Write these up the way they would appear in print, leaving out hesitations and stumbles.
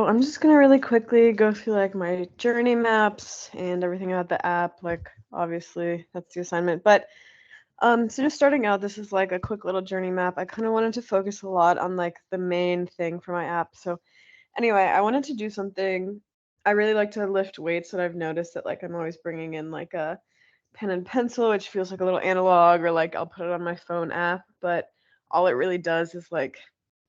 I'm just gonna really quickly go through like my journey maps and everything about the app. Like obviously that's the assignment. So just starting out, this is like a quick little journey map. I kind of wanted to focus a lot on like the main thing for my app. So anyway, I wanted to do something. I really like to lift weights, that I've noticed that like I'm always bringing in like a pen and pencil, which feels like a little analog, or like I'll put it on my phone app, but all it really does is like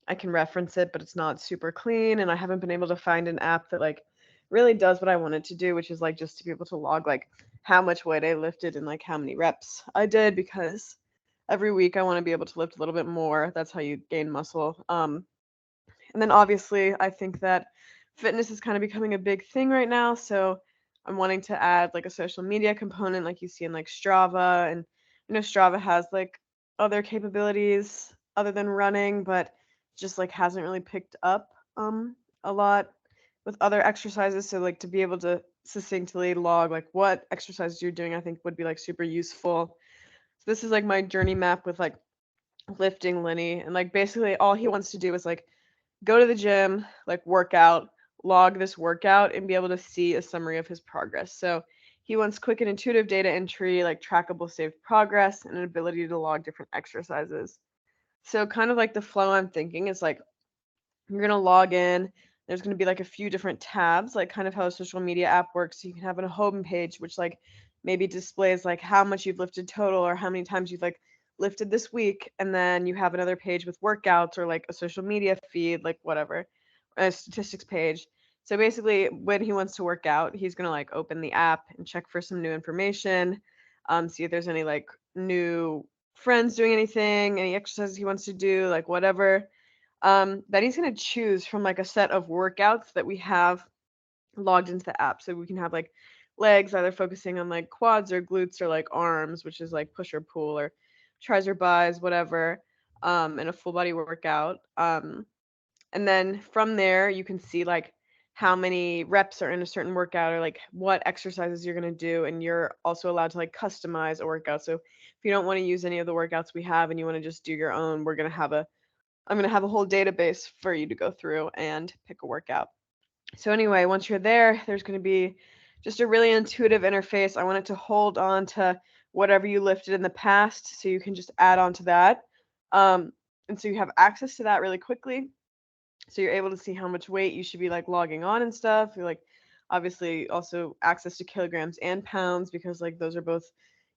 I can reference it, but it's not super clean. And I haven't been able to find an app that like really does what I want it to do, which is like just to be able to log like how much weight I lifted and like how many reps I did, because every week I want to be able to lift a little bit more. That's how you gain muscle. And then obviously, I think that fitness is kind of becoming a big thing right now. So I'm wanting to add like a social media component, like you see in like Strava. And Strava has like other capabilities other than running, but just like hasn't really picked up a lot with other exercises. So like to be able to succinctly log like what exercises you're doing, I think would be like super useful. So this is like my journey map with like lifting Lenny, and like basically all he wants to do is like go to the gym, like work out, log this workout, and be able to see a summary of his progress. So he wants quick and intuitive data entry, like trackable saved progress, and an ability to log different exercises. So kind of like the flow I'm thinking is like you're gonna log in. There's gonna be like a few different tabs, like kind of how a social media app works. So you can have a home page, which like maybe displays like how much you've lifted total or how many times you've like lifted this week. And then you have another page with workouts or like a social media feed, like whatever, a statistics page. So basically, when he wants to work out, he's gonna like open the app and check for some new information, see if there's any like new friends doing anything, any exercises he wants to do, like whatever, that he's going to choose from like a set of workouts that we have logged into the app. So we can have like legs, either focusing on like quads or glutes, or like arms, which is like push or pull or tris or bis, whatever, and a full body workout. And then from there, you can see like how many reps are in a certain workout, or like what exercises you're going to do. And you're also allowed to like customize a workout. So if you don't want to use any of the workouts we have and you want to just do your own, I'm going to have a whole database for you to go through and pick a workout. So anyway, once you're there, there's going to be just a really intuitive interface. I want it to hold on to whatever you lifted in the past, so you can just add on to that. And so you have access to that really quickly. So you're able to see how much weight you should be like logging on and stuff. You're like obviously also access to kilograms and pounds, because like those are both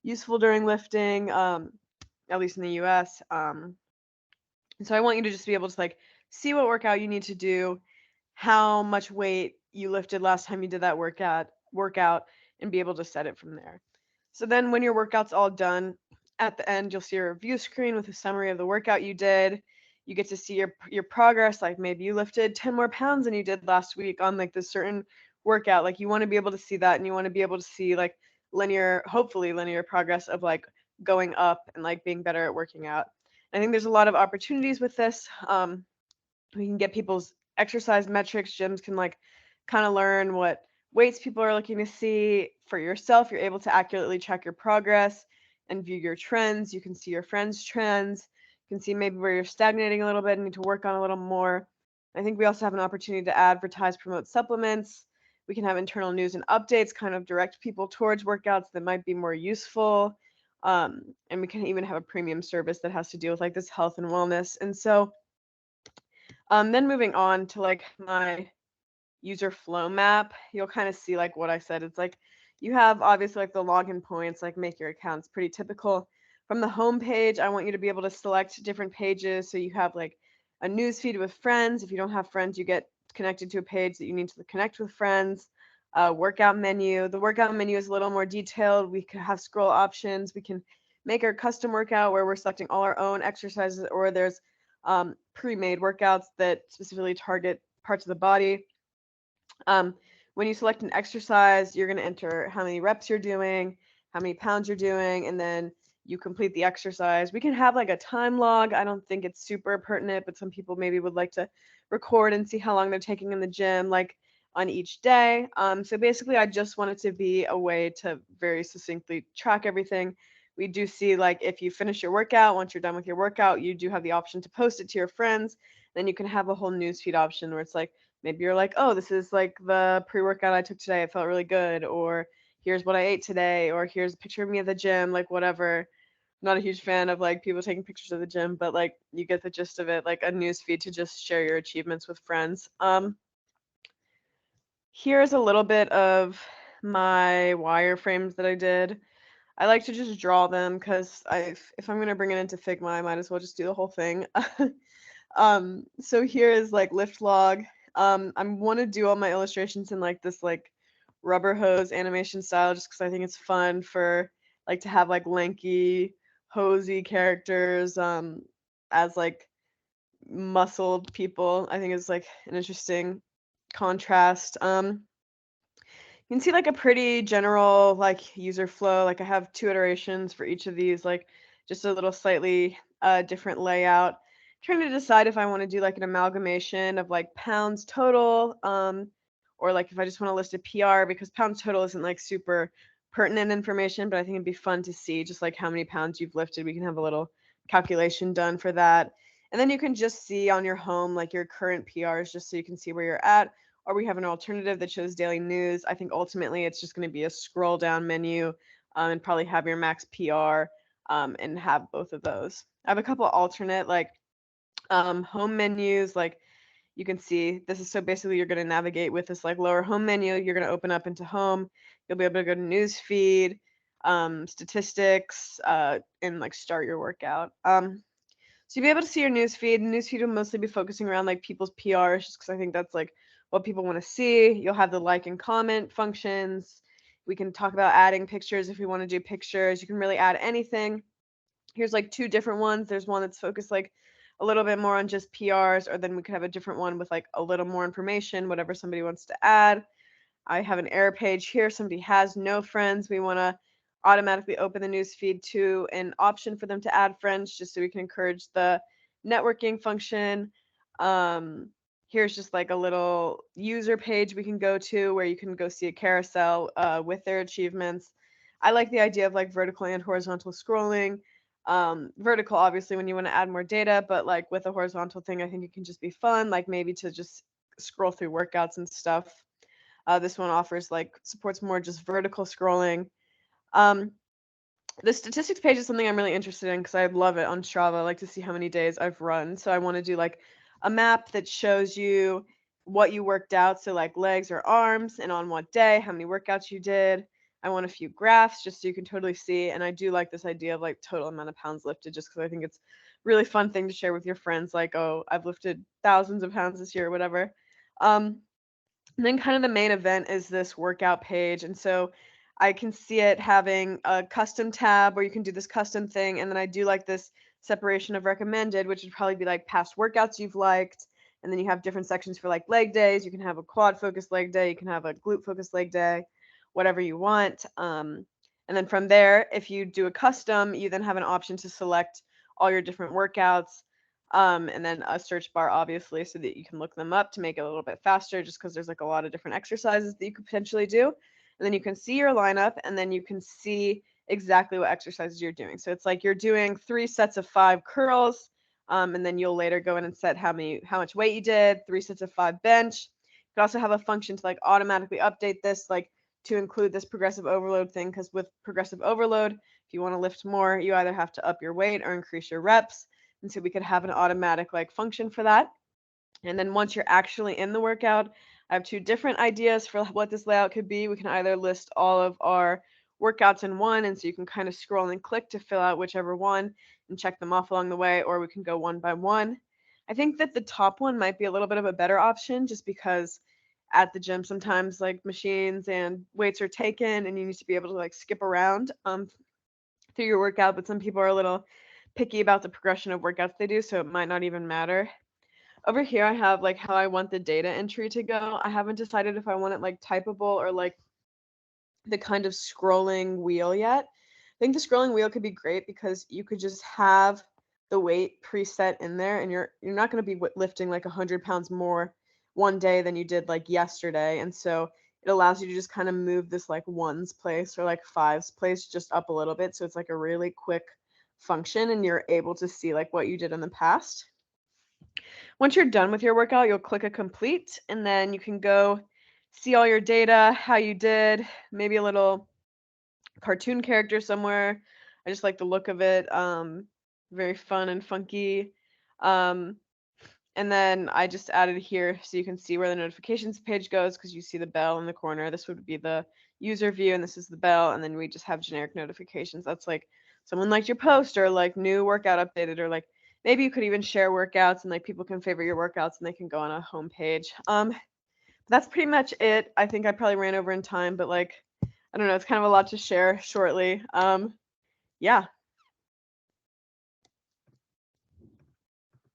useful during lifting, at least in the US. And so I want you to just be able to like see what workout you need to do, how much weight you lifted last time you did that workout, and be able to set it from there. So then when your workout's all done, at the end you'll see a review screen with a summary of the workout you did. You get to see your progress, like maybe you lifted 10 more pounds than you did last week on like this certain workout. Like you want to be able to see that, and you want to be able to see like hopefully linear progress of like going up and like being better at working out. I think there's a lot of opportunities with this. We can get people's exercise metrics. Gyms can like kind of learn what weights people are looking to see. For yourself, you're able to accurately track your progress and view your trends. You can see your friends' trends. You can see maybe where you're stagnating a little bit and need to work on a little more. I think we also have an opportunity to advertise, promote supplements. We can have internal news and updates, kind of direct people towards workouts that might be more useful. And we can even have a premium service that has to deal with like this health and wellness. And so then moving on to like my user flow map, you'll kind of see like what I said. It's like you have obviously like the login points, like make your accounts pretty typical. From the home page, I want you to be able to select different pages. So you have like a news feed with friends. If you don't have friends, you get connected to a page that you need to connect with friends. Workout menu. The workout menu is a little more detailed. We can have scroll options. We can make our custom workout where we're selecting all our own exercises, or there's pre-made workouts that specifically target parts of the body. Um, when you select an exercise, you're going to enter how many reps you're doing, how many pounds you're doing, and then you complete the exercise. We can have like a time log. I don't think it's super pertinent, but some people maybe would like to record and see how long they're taking in the gym, like on each day. So basically, I just want it to be a way to very succinctly track everything. We do see like if you finish your workout, once you're done with your workout, you do have the option to post it to your friends. Then you can have a whole newsfeed option where it's like maybe you're like, oh, this is like the pre-workout I took today. It felt really good. Or here's what I ate today. Or here's a picture of me at the gym, like whatever. Not a huge fan of like people taking pictures of the gym, but like you get the gist of it, like a news feed to just share your achievements with friends. Here's a little bit of my wireframes that I did. I like to just draw them because if I'm gonna bring it into Figma, I might as well just do the whole thing. So here is like LiftLog. I want to do all my illustrations in like this like rubber hose animation style just because I think it's fun for like to have like lanky, hosey characters as like muscled people. I think it's like an interesting contrast. You can see like a pretty general like user flow. Like I have 2 iterations for each of these, like just a little slightly different layout. Trying to decide if I want to do like an amalgamation of like pounds total, or like if I just want to list a PR because pounds total isn't like super pertinent information, but I think it'd be fun to see just like how many pounds you've lifted. We can have a little calculation done for that. And then you can just see on your home like your current PRs just so you can see where you're at, or we have an alternative that shows daily news. I think ultimately it's just going to be a scroll down menu, and probably have your max PR, and have both of those. I have a couple alternate like home menus. Like you can see this is so basically you're going to navigate with this like lower home menu. You're going to open up into home. You'll be able to go to news feed, statistics, and like start your workout. So you'll be able to see your news feed. News feed will mostly be focusing around like people's PRs, just because I think that's like what people want to see. You'll have the like and comment functions. We can talk about adding pictures if we want to do pictures. You can really add anything. Here's like 2 different ones. There's one that's focused like a little bit more on just PRs, or then we could have a different one with like a little more information, whatever somebody wants to add. I have an error page here. Somebody has no friends. We want to automatically open the news feed to an option for them to add friends just so we can encourage the networking function. Um, Here's just like a little user page we can go to where you can go see a carousel with their achievements. I like the idea of like vertical and horizontal scrolling. Vertical, obviously, when you want to add more data, but like with a horizontal thing, I think it can just be fun, like maybe to just scroll through workouts and stuff. This one offers like supports more just vertical scrolling. Um, the statistics page is something I'm really interested in because I love it on Strava. I like to see how many days I've run. So I want to do like a map that shows you what you worked out. So like legs or arms and on what day, how many workouts you did. I want a few graphs just so you can totally see. And I do like this idea of like total amount of pounds lifted just because I think it's really fun thing to share with your friends. Like, oh, I've lifted thousands of pounds this year or whatever. And then kind of the main event is this workout page. And so I can see it having a custom tab where you can do this custom thing. And then I do like this separation of recommended, which would probably be like past workouts you've liked. And then you have different sections for like leg days. You can have a quad focused leg day. You can have a glute focused leg day, whatever you want. And then from there, if you do a custom, you then have an option to select all your different workouts, and then a search bar, obviously, so that you can look them up to make it a little bit faster, just because there's like a lot of different exercises that you could potentially do. And then you can see your lineup, and then you can see exactly what exercises you're doing. So it's like you're doing 3 sets of 5 curls, and then you'll later go in and set how much weight you did, 3 sets of 5 bench. You can also have a function to like automatically update this, like to include this progressive overload thing, because with progressive overload, if you want to lift more, you either have to up your weight or increase your reps. And so we could have an automatic like function for that. And then once you're actually in the workout, I have 2 different ideas for what this layout could be. We can either list all of our workouts in one, and so you can kind of scroll and click to fill out whichever one and check them off along the way, or we can go one by one. I think that the top one might be a little bit of a better option just because at the gym sometimes like machines and weights are taken and you need to be able to like skip around through your workout, but some people are a little picky about the progression of workouts they do, so it might not even matter. Over here, I have like how I want the data entry to go. I haven't decided if I want it like typable or like the kind of scrolling wheel yet. I think the scrolling wheel could be great because you could just have the weight preset in there, and you're not going to be lifting like 100 pounds more one day than you did like yesterday, and so it allows you to just kind of move this like ones place or like fives place just up a little bit, so it's like a really quick function, and you're able to see like what you did in the past. Once you're done with your workout, you'll click a complete, and then you can go see all your data, how you did, maybe a little cartoon character somewhere. I just like the look of it. Very fun and funky. Um, and then I just added here so you can see where the notifications page goes because you see the bell in the corner. This would be the user view, and this is the bell. And then we just have generic notifications. That's like someone liked your post, or like new workout updated, or like maybe you could even share workouts and like people can favorite your workouts and they can go on a home page. That's pretty much it. I think I probably ran over in time, but like I don't know, it's kind of a lot to share shortly. Yeah.